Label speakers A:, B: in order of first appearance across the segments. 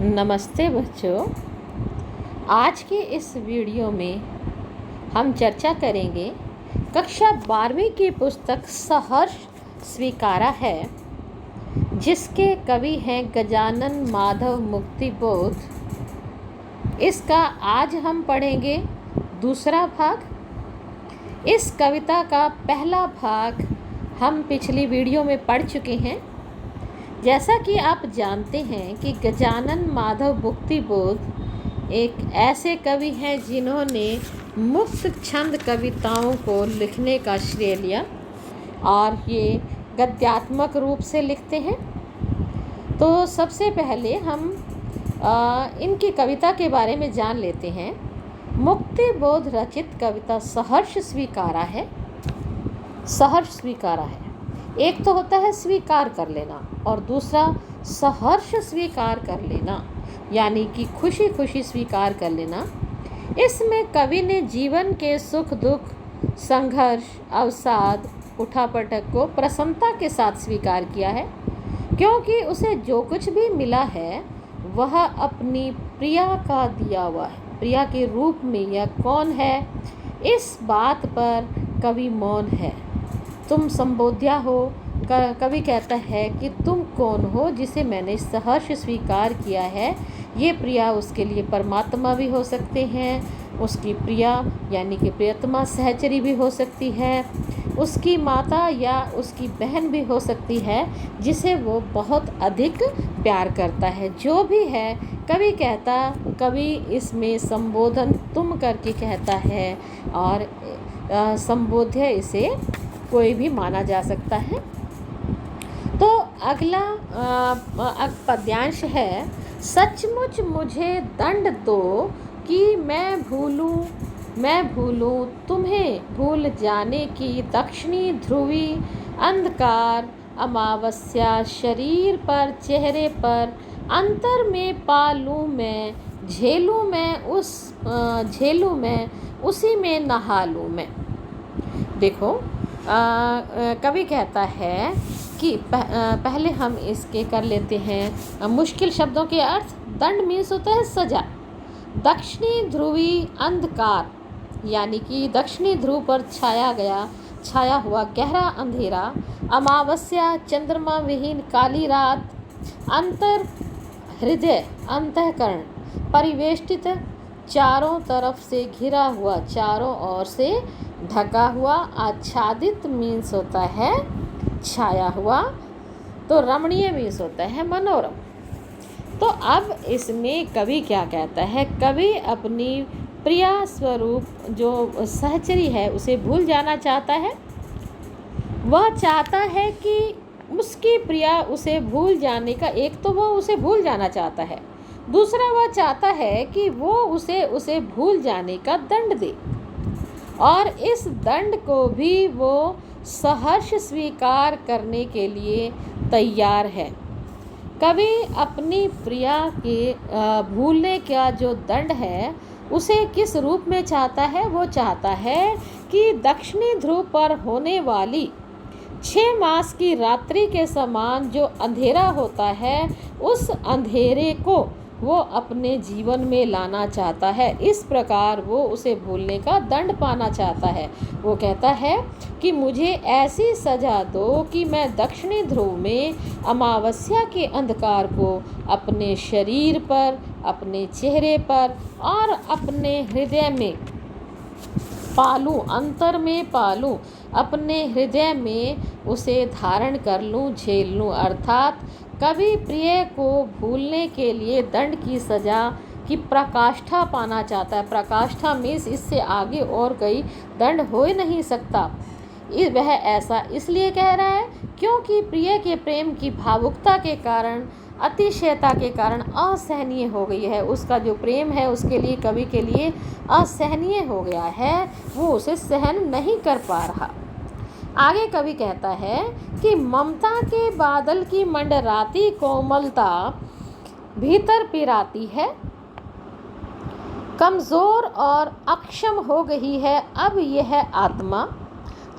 A: नमस्ते बच्चों। आज के इस वीडियो में हम चर्चा करेंगे कक्षा 12वीं की पुस्तक सहर्ष स्वीकारा है, जिसके कवि हैं गजानन माधव मुक्तिबोध। इसका आज हम पढ़ेंगे दूसरा भाग। इस कविता का पहला भाग हम पिछली वीडियो में पढ़ चुके हैं। जैसा कि आप जानते हैं कि गजानन माधव मुक्तिबोध एक ऐसे कवि हैं जिन्होंने मुक्त छंद कविताओं को लिखने का श्रेय लिया और ये गद्यात्मक रूप से लिखते हैं। तो सबसे पहले हम इनकी कविता के बारे में जान लेते हैं। मुक्तिबोध रचित कविता सहर्ष स्वीकारा है। सहर्ष स्वीकारा है, एक तो होता है स्वीकार कर लेना और दूसरा सहर्ष स्वीकार कर लेना, यानी कि खुशी खुशी स्वीकार कर लेना। इसमें कवि ने जीवन के सुख दुख, संघर्ष, अवसाद, उठापटक को प्रसन्नता के साथ स्वीकार किया है, क्योंकि उसे जो कुछ भी मिला है वह अपनी प्रिया का दिया हुआ है। प्रिया के रूप में यह कौन है, इस बात पर कवि मौन है। तुम संबोध्या हो, कवि कहता है कि तुम कौन हो जिसे मैंने सहर्ष स्वीकार किया है। ये प्रिया उसके लिए परमात्मा भी हो सकते हैं, उसकी प्रिया यानी कि प्रियतमा सहचरी भी हो सकती है, उसकी माता या उसकी बहन भी हो सकती है जिसे वो बहुत अधिक प्यार करता है। जो भी है, कवि इसमें संबोधन तुम करके कहता है और संबोध्य इसे कोई भी माना जा सकता है। तो अगला पद्यांश है, सचमुच मुझे दंड दो कि मैं भूलूं तुम्हें भूल जाने की दक्षिणी ध्रुवी अंधकार अमावस्या शरीर पर चेहरे पर अंतर में पालूं मैं झेलूं मैं उसी में नहा लूं मैं। देखो, कवि कहता है कि पहले हम इसके कर लेते हैं मुश्किल शब्दों के अर्थ। दंड मीन्स होता है सजा। दक्षिणी ध्रुवी अंधकार यानी कि दक्षिणी ध्रुव पर छाया हुआ गहरा अंधेरा। अमावस्या चंद्रमा विहीन काली रात। अंतर हृदय अंतःकरण परिवेष्टित, चारों तरफ से घिरा हुआ, चारों ओर से ढका हुआ। आच्छादित मीन्स होता है छाया हुआ। तो रमणीय मीन्स होता है मनोरम। तो अब इसमें कवि क्या कहता है, कवि अपनी प्रिया स्वरूप जो सहचरी है उसे भूल जाना चाहता है। वह चाहता है कि उसकी प्रिया उसे भूल जाने का, एक तो वो उसे भूल जाना चाहता है, दूसरा वह चाहता है कि वो उसे भूल जाने का दंड दे, और इस दंड को भी वो सहर्ष स्वीकार करने के लिए तैयार है। कवि अपनी प्रिया के भूलने का जो दंड है उसे किस रूप में चाहता है? वो चाहता है कि दक्षिणी ध्रुव पर होने वाली 6 मास की रात्रि के समान जो अंधेरा होता है, उस अंधेरे को वो अपने जीवन में लाना चाहता है। इस प्रकार वो उसे भूलने का दंड पाना चाहता है। वो कहता है कि मुझे ऐसी सजा दो कि मैं दक्षिणी ध्रुव में अमावस्या के अंधकार को अपने शरीर पर, अपने चेहरे पर और अपने हृदय में पालूं, अंतर में पालूं, अपने हृदय में उसे धारण कर लूं, झेल लूं। अर्थात कवि प्रिय को भूलने के लिए दंड की सजा की प्रकाष्ठा पाना चाहता है। प्रकाष्ठा मीन्स इससे आगे और कोई दंड हो ही नहीं सकता। वह ऐसा इसलिए कह रहा है क्योंकि प्रिय के प्रेम की भावुकता के कारण, अतिशयता के कारण असहनीय हो गई है। उसका जो प्रेम है उसके लिए, कवि के लिए असहनीय हो गया है, वो उसे सहन नहीं कर पा रहा। आगे कवि कहता है कि ममता के बादल की मंडराती कोमलता भीतर पिराती है, कमज़ोर और अक्षम हो गई है अब यह आत्मा।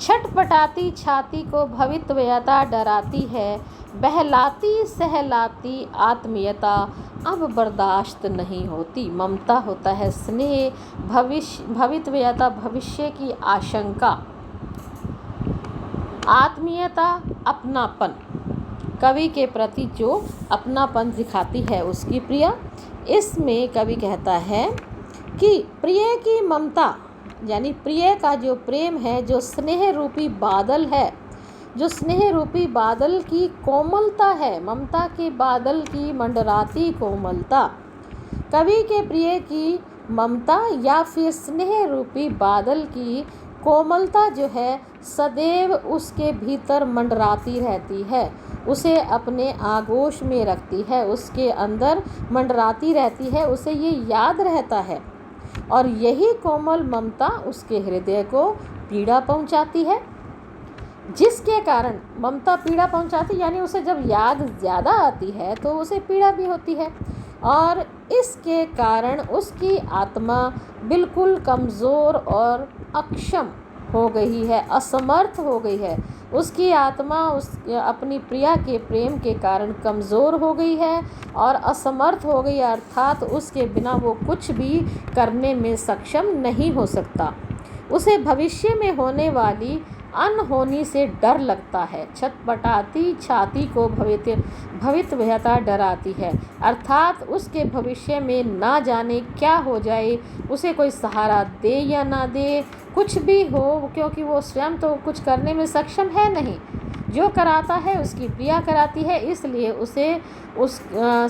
A: छटपटाती छाती को भवितव्यता डराती है, बहलाती सहलाती आत्मीयता अब बर्दाश्त नहीं होती। ममता होता है स्नेह, भवितव्यता भविष्य की आशंका, आत्मीयता अपनापन, कवि के प्रति जो अपनापन दिखाती है उसकी प्रिया। इसमें कवि कहता है कि प्रिय की ममता, यानी प्रिय का जो प्रेम है, जो स्नेह रूपी बादल है, जो स्नेह रूपी बादल की कोमलता है, ममता के बादल की मंडराती कोमलता, कवि के प्रिय की ममता या फिर स्नेह रूपी बादल की कोमलता जो है सदैव उसके भीतर मंडराती रहती है, उसे अपने आगोश में रखती है, उसके अंदर मंडराती रहती है, उसे ये याद रहता है। और यही कोमल ममता उसके हृदय को पीड़ा पहुंचाती है, जिसके कारण ममता पीड़ा पहुंचाती, यानी उसे जब याद ज़्यादा आती है तो उसे पीड़ा भी होती है, और इसके कारण उसकी आत्मा बिल्कुल कमज़ोर और अक्षम हो गई है, असमर्थ हो गई है। उसकी आत्मा अपनी प्रिया के प्रेम के कारण कमज़ोर हो गई है और असमर्थ हो गई, अर्थात उसके बिना वो कुछ भी करने में सक्षम नहीं हो सकता। उसे भविष्य में होने वाली अनहोनी से डर लगता है। छटपटाती छाती को भवितव्यता डराती है, अर्थात उसके भविष्य में ना जाने क्या हो जाए, उसे कोई सहारा दे या ना दे, कुछ भी हो, क्योंकि वो स्वयं तो कुछ करने में सक्षम है नहीं। जो कराता है उसकी प्रिया कराती है, इसलिए उसे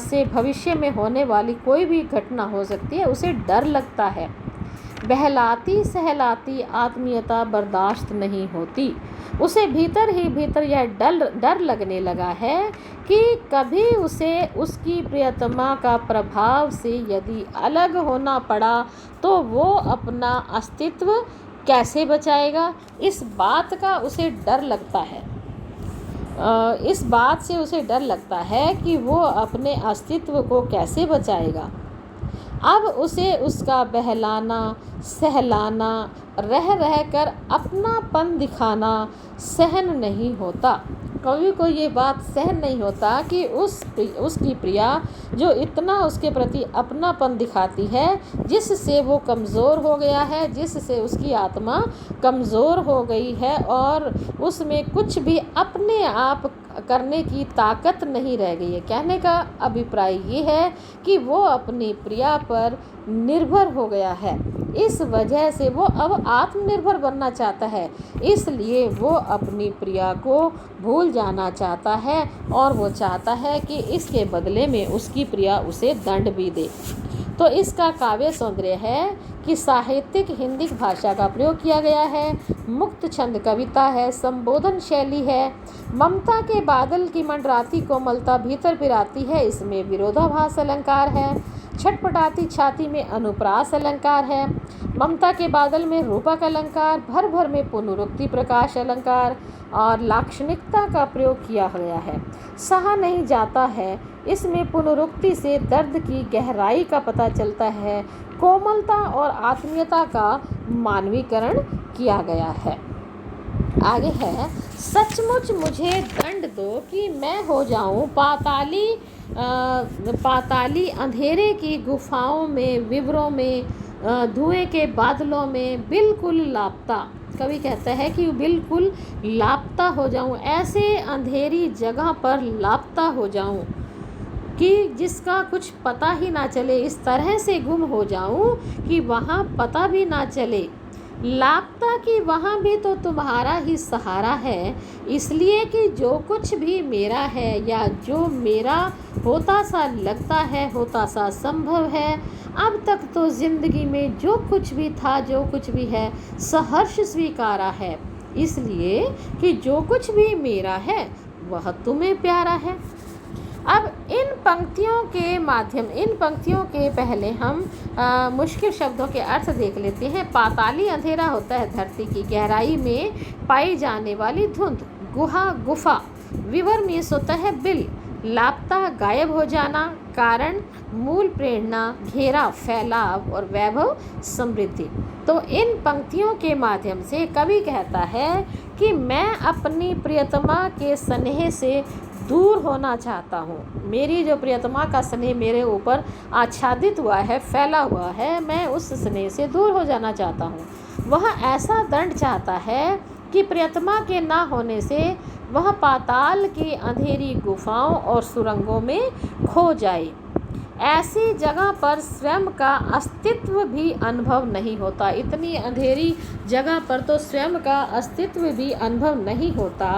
A: से भविष्य में होने वाली कोई भी घटना हो सकती है, उसे डर लगता है। बहलाती सहलाती आत्मीयता बर्दाश्त नहीं होती, उसे भीतर ही भीतर यह डर लगने लगा है कि कभी उसे उसकी प्रियतमा का प्रभाव से यदि अलग होना पड़ा तो वो अपना अस्तित्व कैसे बचाएगा। इस बात का उसे डर लगता है, इस बात से उसे डर लगता है कि वो अपने अस्तित्व को कैसे बचाएगा। अब उसे उसका बहलाना सहलाना, रह रह कर अपनापन दिखाना सहन नहीं होता। कवि को ये बात सहन नहीं होता कि उसकी प्रिया जो इतना उसके प्रति अपनापन दिखाती है, जिससे वो कमज़ोर हो गया है, जिससे उसकी आत्मा कमज़ोर हो गई है और उसमें कुछ भी अपने आप करने की ताकत नहीं रह गई है। कहने का अभिप्राय ये है कि वो अपनी प्रिया पर निर्भर हो गया है, इस वजह से वो अब आत्मनिर्भर बनना चाहता है, इसलिए वो अपनी प्रिया को भूल जाना चाहता है और वो चाहता है कि इसके बदले में उसकी प्रिया उसे दंड भी दे। तो इसका काव्य सौंदर्य है कि साहित्यिक हिंदी भाषा का प्रयोग किया गया है, मुक्त छंद कविता है, संबोधन शैली है, ममता के बादल की मंडराती कोमलता भीतर पिराती है, इसमें विरोधाभास अलंकार है, छटपटाती छाती में अनुप्रास अलंकार है, ममता के बादल में रूपक अलंकार, भर भर में पुनरुक्ति प्रकाश अलंकार और लाक्षणिकता का प्रयोग किया गया है। सहा नहीं जाता है, इसमें पुनरुक्ति से दर्द की गहराई का पता चलता है, कोमलता और आत्मीयता का मानवीकरण किया गया है। आगे है, सचमुच मुझे दंड दो कि मैं हो जाऊं पाताली अंधेरे की गुफाओं में, विवरों में, धुएं के बादलों में बिल्कुल लापता। कवि कहता है कि बिल्कुल लापता हो जाऊं, ऐसे अंधेरी जगह पर लापता हो जाऊं कि जिसका कुछ पता ही ना चले, इस तरह से गुम हो जाऊं कि वहाँ पता भी ना चले। लापता कि वहाँ भी तो तुम्हारा ही सहारा है, इसलिए कि जो कुछ भी मेरा है या जो मेरा होता सा लगता है, होता सा संभव है, अब तक तो जिंदगी में जो कुछ भी था, जो कुछ भी है, सहर्ष स्वीकारा है, इसलिए कि जो कुछ भी मेरा है वह तुम्हें प्यारा है। अब इन पंक्तियों के पहले हम मुश्किल शब्दों के अर्थ देख लेते हैं। पाताली अंधेरा होता है धरती की गहराई में पाई जाने वाली धुंध, गुहा गुफा, विवर मीन्स होता है बिल, लापता गायब हो जाना, कारण, मूल, प्रेरणा, घेरा, फैलाव और वैभव, समृद्धि। तो इन पंक्तियों के माध्यम से कवि कहता है कि मैं अपनी प्रियतमा के स्नेह से दूर होना चाहता हूँ। मेरी जो प्रियतमा का स्नेह मेरे ऊपर आच्छादित हुआ है, फैला हुआ है, मैं उस स्नेह से दूर हो जाना चाहता हूँ। वह ऐसा दंड चाहता है कि प्रियतमा के ना होने से वह पाताल की अंधेरी गुफाओं और सुरंगों में खो जाए। ऐसी जगह पर स्वयं का अस्तित्व भी अनुभव नहीं होता। इतनी अंधेरी जगह पर तो स्वयं का अस्तित्व भी अनुभव नहीं होता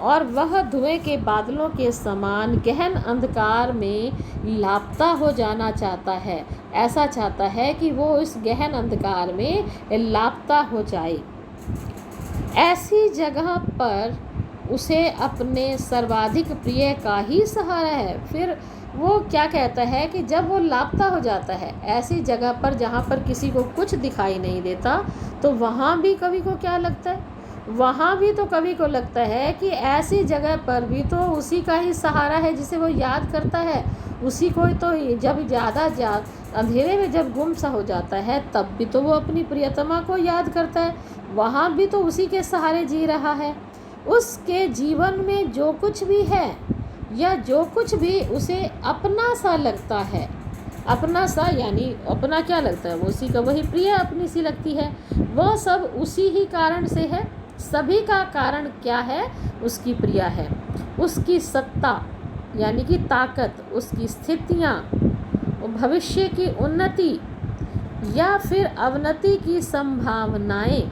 A: और वह धुएं के बादलों के समान गहन अंधकार में लापता हो जाना चाहता है। ऐसा चाहता है कि वो इस गहन अंधकार में लापता हो जाए। ऐसी जगह पर उसे अपने सर्वाधिक प्रिय का ही सहारा है। फिर वो क्या कहता है कि जब वो लापता हो जाता है ऐसी जगह पर जहाँ पर किसी को कुछ दिखाई नहीं देता, तो वहाँ भी कवि को क्या लगता है, वहाँ भी तो कवि को लगता है कि ऐसी जगह पर भी तो उसी का ही सहारा है जिसे वो याद करता है। उसी को तो जब ज़्यादा अंधेरे में जब गुम सा हो जाता है तब भी तो वो अपनी प्रियतमा को याद करता है। वहाँ भी तो उसी के सहारे जी रहा है। उसके जीवन में जो कुछ भी है या जो कुछ भी उसे अपना सा लगता है, अपना सा यानी अपना क्या लगता है, वो उसी का वही प्रिय अपनी सी लगती है, वह सब उसी ही कारण से है। सभी का कारण क्या है, उसकी प्रिया है। उसकी सत्ता यानी कि ताकत, उसकी स्थितियाँ, भविष्य की उन्नति या फिर अवनति की संभावनाएं,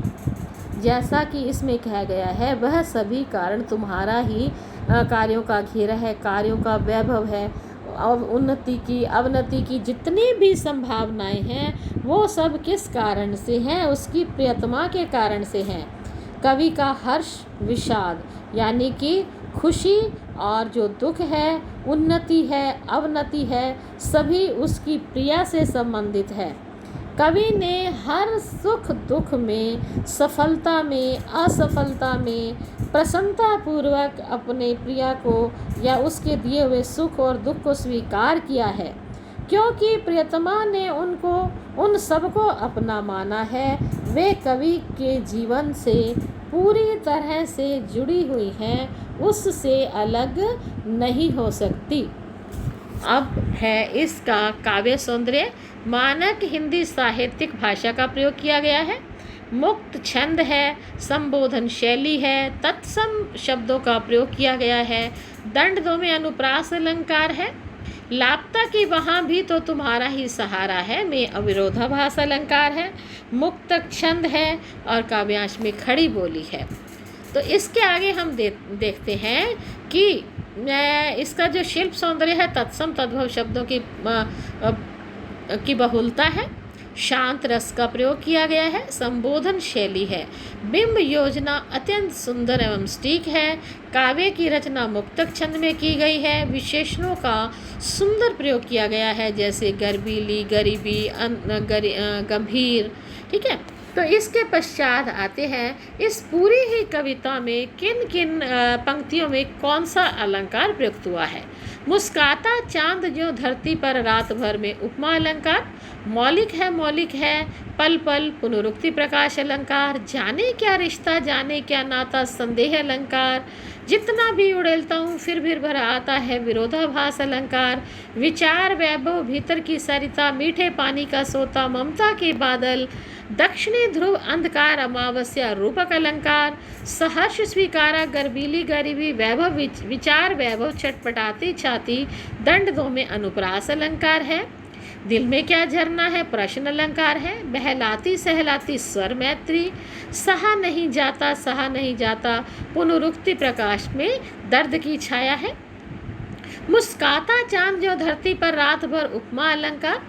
A: जैसा कि इसमें कहा गया है, वह सभी कारण तुम्हारा ही कार्यों का घेरा है, कार्यों का वैभव है। और उन्नति की, अवनति की जितनी भी संभावनाएं हैं वो सब किस कारण से हैं, उसकी प्रियतमा के कारण से हैं। कवि का हर्ष, विषाद यानी कि खुशी और जो दुख है, उन्नति है, अवनति है, सभी उसकी प्रिया से संबंधित है। कवि ने हर सुख दुख में, सफलता में, असफलता में प्रसन्नतापूर्वक अपने प्रिया को या उसके दिए हुए सुख और दुख को स्वीकार किया है, क्योंकि प्रियतमा ने उनको उन सबको अपना माना है। वे कवि के जीवन से पूरी तरह से जुड़ी हुई हैं, उससे अलग नहीं हो सकती। अब है इसका काव्य सौंदर्य। मानक हिंदी साहित्यिक भाषा का प्रयोग किया गया है, मुक्त छंद है, संबोधन शैली है, तत्सम शब्दों का प्रयोग किया गया है, दंड दो में अनुप्रास अलंकार है, लापता की वहाँ भी तो तुम्हारा ही सहारा है में अविरोधाभास अलंकार है, मुक्त छंद है और काव्यांश में खड़ी बोली है। तो इसके आगे हम देखते हैं कि इसका जो शिल्प सौंदर्य है, तत्सम तद्भव शब्दों की बहुलता है, शांत रस का प्रयोग किया गया है, संबोधन शैली है, बिंब योजना अत्यंत सुंदर एवं सटीक है, काव्य की रचना मुक्तक छंद में की गई है, विशेषणों का सुंदर प्रयोग किया गया है, जैसे गर्बीली, गरीबी, गंभीर। ठीक है, तो इसके पश्चात आते हैं इस पूरी ही कविता में किन किन पंक्तियों में कौन सा अलंकार प्रयुक्त हुआ है। मुस्काता चांद जो धरती पर रात भर में उपमा अलंकार, मौलिक है पल पल पुनरुक्ति प्रकाश अलंकार, जाने क्या रिश्ता जाने क्या नाता संदेह अलंकार, जितना भी उड़ेलता हूँ फिर भी भरा आता है विरोधाभास अलंकार, विचार वैभव भीतर की सरिता, मीठे पानी का सोता, ममता के बादल, दक्षिणी ध्रुव अंधकार अमावस्या रूपक अलंकार, सहर्ष स्वीकारा गर्बीली गरीबी, वैभव विचार वैभव छटपटाती छाती, दंड दो में अनुप्रास अलंकार है, दिल में क्या झरना है प्रश्न अलंकार है, बहलाती सहलाती स्वर मैत्री, सहा नहीं जाता पुनरुक्ति प्रकाश में दर्द की छाया है, मुस्काता चांद जो धरती पर रात भर उपमा अलंकार,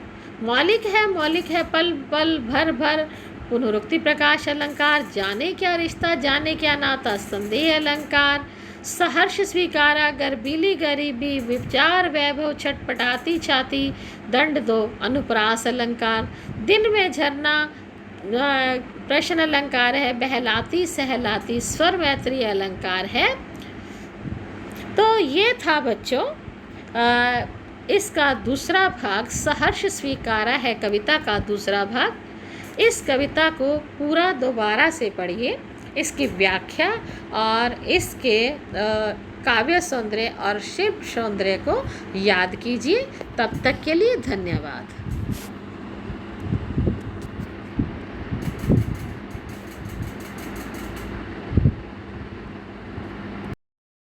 A: मौलिक है पल पल भर भर पुनरुक्ति प्रकाश अलंकार, जाने क्या रिश्ता जाने क्या नाता संदेह अलंकार, सहर्ष स्वीकारा गर्बीली गरीबी, विचार वैभव छटपटाती छाती, दंड दो अनुप्रास अलंकार, दिन में झरना प्रश्न अलंकार है, बहलाती सहलाती स्वर मैत्री अलंकार है। तो ये था बच्चों इसका दूसरा भाग सहर्ष स्वीकारा है कविता का दूसरा भाग। इस कविता को पूरा दोबारा से पढ़िए, इसकी व्याख्या और इसके काव्य सौंदर्य और शिल्प सौंदर्य को याद कीजिए। तब तक के लिए धन्यवाद।